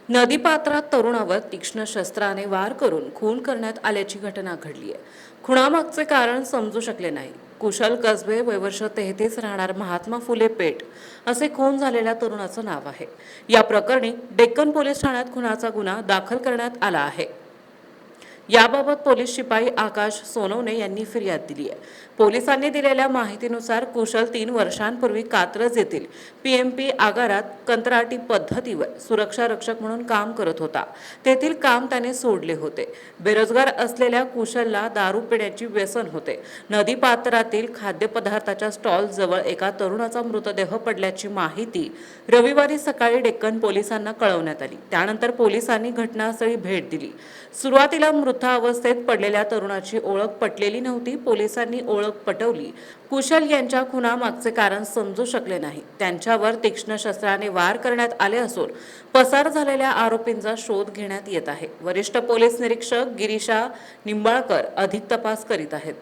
नदीपात्रात तरुणावर तीक्ष्ण शस्त्राने वार करून खून करण्यात आल्याची घटना घडली आहे। खुनामागचे कारण समजू शकले नाही। कुशल कसबे वय वर्ष 33 राहणार महात्मा फुले पेठ असे खून झालेल्या तरुणाचं नाव आहे। या प्रकरणी डेक्कन पोलीस ठाण्यात खुनाचा गुन्हा दाखल करण्यात आला आहे। याबाबत पोलीस शिपाई आकाश सोनवणे यांनी फिर्याद दिली आहे। पोलिसांनी दिलेल्या माहितीनुसार कुशल 3 वर्षांपूर्वी कात्रज येथील पीएमपी आगारात कंत्राटी पद्धतीवर सुरक्षा रक्षक म्हणून काम करत होता। तेथील काम त्याने सोडले होते। बेरोजगार असलेल्या कुशलला दारू पिण्याची व्यसन होते। नदीपात्रातील खाद्यपदार्थाच्या स्टॉल जवळ एका तरुणाचा मृतदेह पडल्याची माहिती रविवारी सकाळी डेक्कन पोलिसांना कळवण्यात आली। त्यानंतर पोलिसांनी घटनास्थळी भेट दिली। सुरुवातीला मृतावस्थेत पडलेल्या तरुणाची ओळख पटलेली नव्हती। पोलिसांनी ओळख पटवली। कुशल यांच्या खुनामागचे कारण समजू शकले नाही। त्यांच्यावर तीक्ष्ण शस्त्राने वार करण्यात आले असून पसार झालेल्या आरोपींचा शोध घेण्यात येत आहे। वरिष्ठ पोलीस निरीक्षक गिरीशा निंबाळकर अधिक तपास करीत आहेत।